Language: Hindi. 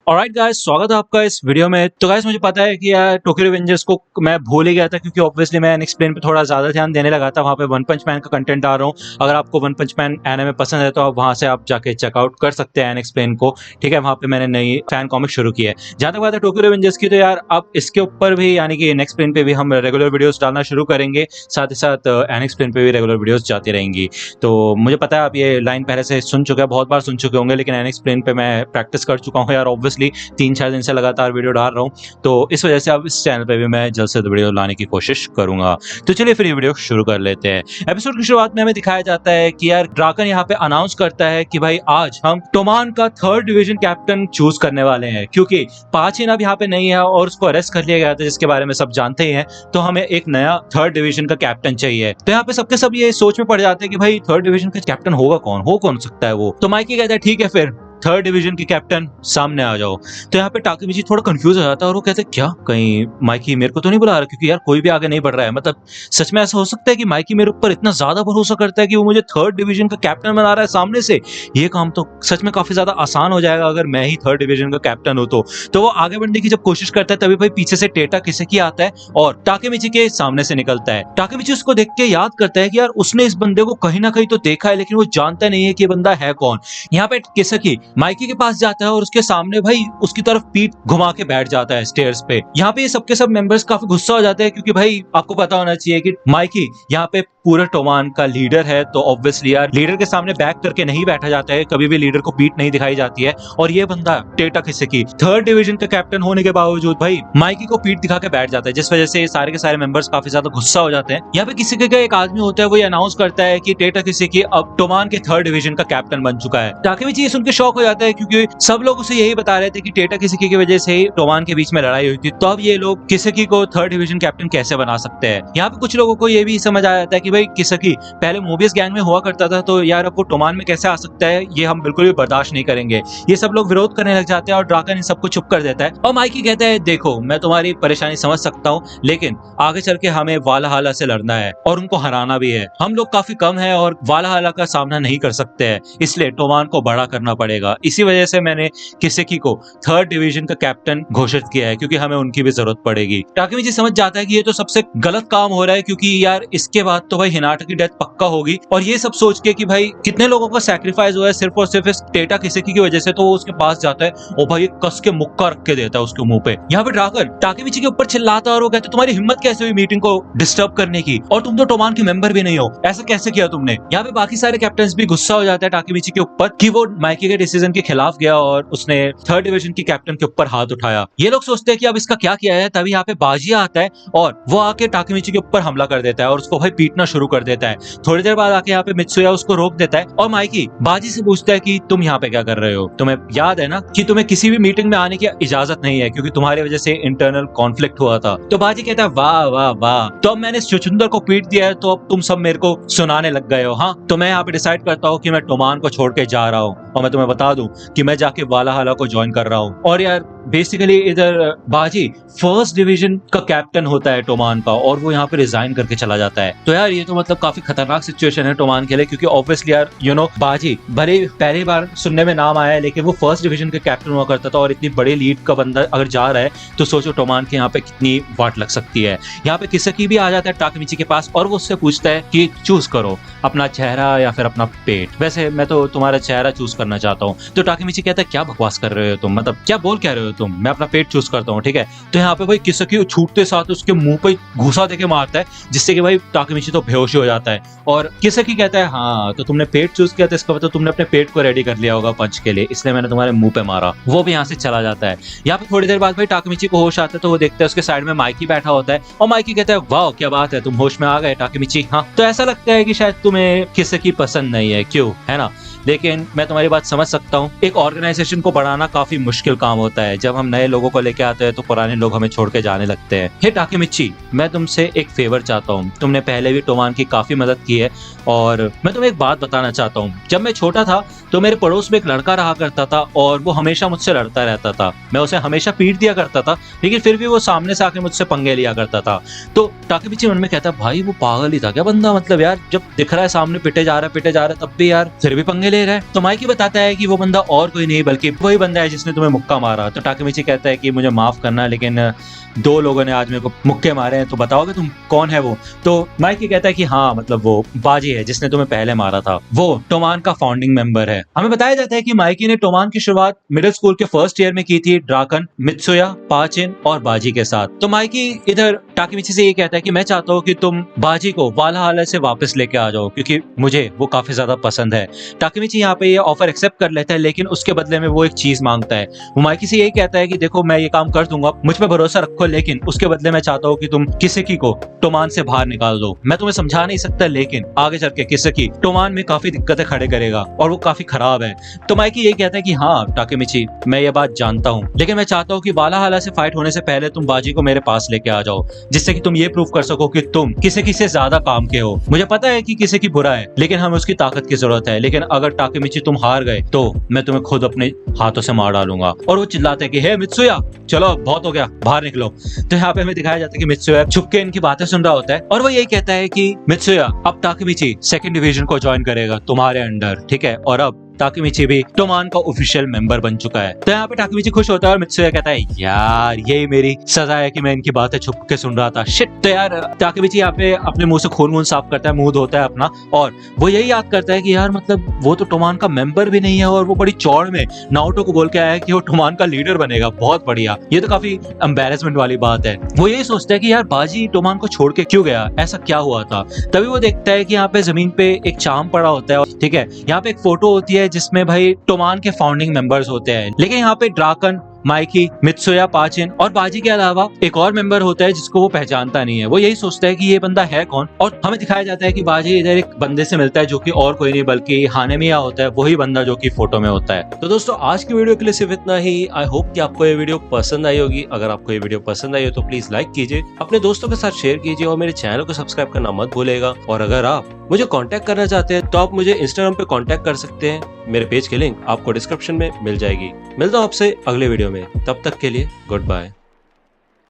ऑलराइट गाइस, स्वागत है आपका इस वीडियो में। तो गाइस मुझे पता है कि यार टोक्यो रिवेंजर्स को मैं भूल ही गया था क्योंकि ऑब्वियसली मैं अनएक्सप्लेन पे थोड़ा ज्यादा ध्यान देने लगा था। वहां पे वन पंच मैन का कंटेंट आ रहा हूँ। अगर आपको वन पंच मैन एनिमे पसंद है तो आप वहां से आप जाके चेकआउट कर सकते हैं अनएक्सप्लेन को। ठीक है, वहां पे मैंने नई फैन कॉमिक शुरू की है। जहां तक बात है टोक्यो रिवेंजर्स की, तो यार अब इसके ऊपर भी यानी कि अनएक्सप्लेन पे भी हम रेगुलर वीडियोस डालना शुरू करेंगे, साथ ही साथ अनएक्सप्लेन पे भी रेगुलर वीडियोस जाती रहेंगी। तो मुझे पता है आप ये लाइन पहले से सुन चुके हैं, बहुत बार सुन चुके होंगे, लेकिन अनएक्सप्लेन पे मैं प्रैक्टिस कर चुका हूँ यार। ऑब्वियसली 3-4 दिन से लगातार वीडियो डाल रहा हूँ, तो इस वजह से अब इस चैनल पे भी मैं जल्द से जल्द वीडियो लाने की कोशिश करूंगा। तो चलिए फिर ये वीडियो शुरू कर लेते हैं। एपिसोड की शुरुआत में हमें दिखाया जाता है कि यार ड्राकन यहाँ पे अनाउंस करता है कि भाई आज हम टोमान का 3rd डिवीजन कैप्टन चूज करने वाले हैं, क्योंकि पाचिन अब यहाँ पे नहीं है और उसको अरेस्ट कर लिया गया था, जिसके बारे में सब जानते ही हैं। तो हमें एक नया 3rd डिवीजन का कैप्टन चाहिए। तो यहाँ पे सबके सब ये सोच में पड़ जाते हैं कि भाई 3rd डिवीजन का कैप्टन होगा कौन, हो कौन सकता है वो। तो माइकी कहता है ठीक है फिर 3rd डिवीजन के कैप्टन सामने आ जाओ। तो यहाँ पे टाकेमिची थोड़ा कंफ्यूज हो जाता है और वो कहते हैं क्या कहीं माइकी मेरे को तो नहीं बुला रहा, क्योंकि यार कोई भी आगे नहीं बढ़ रहा है। मतलब सच में ऐसा हो सकता है कि माइकी मेरे ऊपर इतना ज्यादा भरोसा करता है कि वो मुझे 3rd डिवीजन का कैप्टन बना रहा है सामने से। ये काम तो सच में काफी ज्यादा आसान हो जाएगा अगर मैं ही 3rd डिवीजन का कैप्टन हूं तो वो आगे बढ़ने की जब कोशिश करता है तभी भाई पीछे से टेटा किसेकी आता है और टाकेमिची के सामने से निकलता है। टाकेमिची उसको देख के याद करता है कि यार उसने इस बंदे को कहीं ना कहीं तो देखा है, लेकिन वो जानता नहीं है कि ये बंदा है कौन। यहाँ पे किसेकी माइकी के पास जाता है और उसके सामने भाई उसकी तरफ पीठ घुमा के बैठ जाता है स्टेयर्स पे। यहाँ पे ये सबके सब मेंबर्स काफी गुस्सा हो जाते हैं, क्योंकि भाई आपको पता होना चाहिए कि माइकी यहाँ पे पूरे टोमान का लीडर है, तो ऑब्वियसली यार लीडर के सामने बैक करके नहीं बैठा जाता है, कभी भी लीडर को पीठ नहीं दिखाई जाती है। और ये बंदा टेटा किसेकी 3rd डिवीजन का कैप्टन होने के बावजूद भाई माइकी को पीठ दिखा के बैठ जाता है, जिस वजह से सारे के सारे मेंबर्स काफी ज्यादा गुस्सा हो जाते हैं। यहाँ पे किसेकी का एक आदमी होता है, वो अनाउंस करता है कि टेटा किसेकी अब टोमान के 3rd डिवीजन का कैप्टन बन चुका है। टाकेमिची ये सुन के शॉक हो जाता है, क्योंकि सब लोग उसे यही बता रहे थे कि टेटा किसेकी की वजह से ही टोमान के बीच में लड़ाई हुई थी, तो अब ये लोग किसेकी को 3rd डिवीजन कैप्टन कैसे बना सकते हैं। यहाँ पे कुछ लोगों को ये भी समझ आ जाता है कि भाई किसेकी पहले मोबियस गैंग में हुआ करता था, तो यार अब वो टोमान में कैसे आ सकता है, ये हम बिल्कुल भी बर्दाश्त नहीं करेंगे। ये सब लोग विरोध करने लग जाते हैं और ड्राकन इन सबको चुप कर देता है। और माइकी कहता है देखो मैं तुम्हारी परेशानी समझ सकता हूँ, लेकिन आगे चल के हमें वालाहाला से लड़ना है और उनको हराना भी है। हम लोग काफी कम है और वालाहाला का सामना नहीं कर सकते हैं, इसलिए टोमान को बड़ा करना पड़ेगा। इसी वजह से मैंने किसेकी को 3rd डिवीजन का कैप्टन घोषित किया है, क्योंकि हमें उनकी भी जरूरत पड़ेगी। टाकेमिची समझ जाता है कि ये तो सबसे गलत काम हो रहा है, क्योंकि यार इसके बाद तो भाई हिनाटा की डेथ पक्का होगी। और ये सब सोच के कि भाई कितने लोगों का सैक्रिफाइस हुआ है सिर्फ और सिर्फ इस टेटा किसेकी की वजह से, तो वो उसके पास जाता है और भाई कस के मुक्का रख के देता है उसके मुंह पे। यहाँ पे ड्राकन टाकेमिची के ऊपर चिल्लाता है और वो कहते तुम्हारी हिम्मत कैसे हुई मीटिंग को डिस्टर्ब करने की, और तुम तो टोमान के मेंबर भी नहीं हो, ऐसा कैसे किया तुमने। यहाँ पे बाकी सारे कैप्टन भी गुस्सा हो जाता है टाकेमिची के ऊपर कि वो माइकी के डिसीजन के खिलाफ गया और उसने 3rd डिवीजन के कैप्टन के ऊपर हाथ उठाया। ये लोग सोचते हैं कि अब इसका क्या किया है, तभी यहाँ पे बाजिया आता है और वो आके टाकेमिची के ऊपर हमला कर देता है और उसको भाई पीटना शुरू कर देता है। थोड़ी देर बाद आके यहाँ पे मित्सुया उसको रोक देता है और माइकी बाजी से पूछता है कि तुम यहाँ पे क्या कर रहे हो, तुम्हें याद है ना कि तुम्हें किसी भी मीटिंग में आने की इजाजत नहीं है, क्योंकि तुम्हारी वजह से इंटरनल कॉन्फ्लिक्ट हुआ था। तो बाजी कहता है वाह वाह वाह, तो अब मैंने चुचुंदर को पीट दिया है, तो अब तुम सब मेरे को सुनाने लग गए हो। हाँ, तो मैं यहाँ पे डिसाइड करता हूँ कि मैं टोमान को छोड़ के जा रहा हूँ, और मैं तुम्हें बता दूं कि मैं जाके वालाहाला को ज्वाइन कर रहा हूँ। और यार बेसिकली इधर बाजी 1st डिवीजन का कैप्टन होता है टोमान का, और वो यहाँ पे रिजाइन करके चला जाता है। तो यार ये तो मतलब काफी खतरनाक सिचुएशन है टोमान के लिए, क्योंकि ऑब्वियसली यार बाजी भले पहली बार सुनने में नाम आया है, लेकिन वो 1st डिवीजन के कैप्टन हुआ करता था, और इतनी बड़ी लीड का बंदा अगर जा रहा है तो सोचो टोमान के यहाँ पे कितनी वाट लग सकती है। यहाँ पे किसेकी भी आ जाता है टाकेमिची के पास और वो उससे पूछता है कि चूज करो अपना चेहरा या फिर अपना पेट। वैसे मैं तो तुम्हारा चेहरा चूज करना चाहता हूँ। तो टाकेमिची कहता है क्या बकवास कर रहे हो तुम, मतलब क्या बोल क्या रहे हो तुम, मैं अपना पेट चूज करता हूँ। ठीक है, तो यहाँ पे भाई किसेकी छूटते साथ उसके मुंह पे घूसा देके मारता है, जिससे कि भाई टाकेमिची तो बेहोश हो जाता है। और किसेकी कहता है हाँ तो तुमने पेट चूज किया, तो इसका मतलब तुमने अपने पेट को रेडी कर लिया होगा पंच के लिए, इसलिए मैंने तुम्हारे मुंह पे मारा। वो भी यहाँ से चला जाता है। यहाँ पे थोड़ी देर बाद भाई टाकेमिची को होश आता है, तो वो देखता है उसके साइड में माइकी बैठा होता है और माइकी कहता है वाह क्या बात है, तुम होश में आ गए टाकेमिची। हाँ, तो ऐसा लगता है कि शायद तुम्हें किसेकी पसंद नहीं है, क्यों है ना, लेकिन मैं तुम्हारी बात समझ सकता हूँ। एक ऑर्गेनाइजेशन को बढ़ाना काफी मुश्किल काम होता है, जब हम नए लोगों को लेके आते हैं तो पुराने लोग हमें छोड़ के जाने लगते हैं। हे टाकेमिची, मैं तुमसे एक फेवर चाहता हूँ, तुमने पहले भी टोमान की काफी मदद की है, और मैं तुम्हें एक बात बताना चाहता हूँ। जब मैं छोटा था तो मेरे पड़ोस में एक लड़का रहा करता था और वो हमेशा मुझसे लड़ता रहता था। मैं उसे हमेशा पीट दिया करता था, लेकिन फिर भी वो सामने से आके मुझसे पंगे लिया करता था। तो टाकेमिची मन में कहता भाई वो पागल ही था क्या बंदा, मतलब यार जब दिख रहा है सामने पिटे जा रहा है तब भी यार फिर भी पंगे दे रहा है। तो माइकी बताता है कि वो बंदा और कोई नहीं बल्कि वही बंदा है जिसने तुम्हें मुक्का मारा। तो टाकेमिची कहता है कि मुझे माफ करना, लेकिन 2 लोगों ने आज मेरे को मुक्के मारे हैं, तो बताओगे तुम कौन है वो? तो माइकी कहता है कि हाँ, मतलब वो बाजी है जिसने तुम्हें पहले मारा था, वो टोमान का फाउंडिंग मेंबर है। हमें बताया जाता है कि माइकी ने टोमान की शुरुआत मिडिल स्कूल के फर्स्ट ईयर में की थी ड्राकन, मित्सुया, पाचिन और बाजी के साथ। तो माइकी इधर टाकेमिची से ये कहता है कि मैं चाहता हूँ कि तुम बाजी को वालहाला से वापस लेके आ जाओ, क्योंकि मुझे वो काफी ज्यादा पसंद है। टाकेमिची यहाँ पे ये ऑफर एक्सेप्ट कर लेता है, लेकिन उसके बदले में वो एक चीज मांगता है। वो माइकी से यही कहता है कि देखो, मैं ये काम कर दूंगा, मुझ पर भरोसा रखो, लेकिन उसके बदले मैं चाहता हूँ कि तुम किसेकी को टोमान से बाहर निकाल दो। मैं तुम्हें समझा नहीं सकता, लेकिन आगे चल के किसेकी टोमान में काफी दिक्कतें खड़े करेगा और वो काफी खराब है। तो माइकी यही कहता है कि हाँ टाकेमिची, मैं ये बात जानता हूँ, लेकिन मैं चाहता हूँ कि वालहाला से फाइट होने से पहले तुम बाजी को मेरे पास लेके आ जाओ, जिससे कि तुम ये प्रूव कर सको कि तुम किसेकी से ज्यादा काम के हो। मुझे पता है कि किसेकी बुरा है, लेकिन हमें उसकी ताकत की जरूरत है। लेकिन अगर टाकेमिची तुम हार गए तो मैं तुम्हें खुद अपने हाथों से मार डालूंगा। और वो चिल्लाते हैं कि हे मित्सुया, चलो बहुत हो गया, बाहर निकलो। तो यहाँ पे हमें दिखाया जाता है कि मित्सुया छुप के इनकी बातें सुन रहा होता है और वो यही कहता है कि मित्सुया, अब टाकेमिची 2nd डिवीजन को ज्वाइन करेगा तुम्हारे अंडर, ठीक है? और अब टाकेमिची भी टोमान का ऑफिशियल मेंबर बन चुका है। तो यहाँ पे टाकेमिची खुश होता है और मित्सुया कहता है यार यही मेरी सजा है कि मैं इनकी बातें छुप के सुन रहा था। शिट। तो यार टाकेमिची यहाँ पे अपने मुंह से खून साफ करता है, मुंह धोता है अपना, और वो यही याद करता है कि यार मतलब वो तो टोमान का मेंबर भी नहीं है और वो बड़ी चौड़ में नारुतो को बोल के आया है कि वो टोमान का लीडर बनेगा। बहुत बढ़िया, ये तो काफी एम्बैरेसमेंट वाली बात है। वो यही सोचता है कि यार बाजी टोमान को छोड़ के क्यों गया, ऐसा क्या हुआ था? तभी वो देखता है कि यहाँ पे जमीन पे एक चार्म पड़ा होता है, ठीक है? यहाँ पे एक फोटो होती है जिसमें भाई टोमान के फाउंडिंग मेंबर्स होते हैं, लेकिन यहाँ पे ड्राकन, माइकी, मित्सुया, पाचिन और बाजी के अलावा एक और मेंबर होता है जिसको वो पहचानता नहीं है। वो यही सोचता है कि ये बंदा है कौन, और हमें दिखाया जाता है कि बाजी इधर एक बंदे से मिलता है जो कि और कोई नहीं बल्कि हानेमिया होता है, वही बंदा जो कि फोटो में होता है। तो दोस्तों आज की वीडियो के लिए सिर्फ इतना ही। आई होप कि आपको ये वीडियो पसंद आई होगी। अगर आपको ये वीडियो पसंद आई हो तो प्लीज लाइक कीजिए, अपने दोस्तों के साथ शेयर कीजिए और मेरे चैनल को सब्सक्राइब करना मत भूलेगा। और अगर आप मुझे कांटेक्ट करना चाहते हैं तो आप मुझे इंस्टाग्राम पे कांटेक्ट कर सकते हैं। मेरे पेज की लिंक आपको डिस्क्रिप्शन में मिल जाएगी। मिलता हूँ आपसे अगले वीडियो में, तब तक के लिए गुड बाय।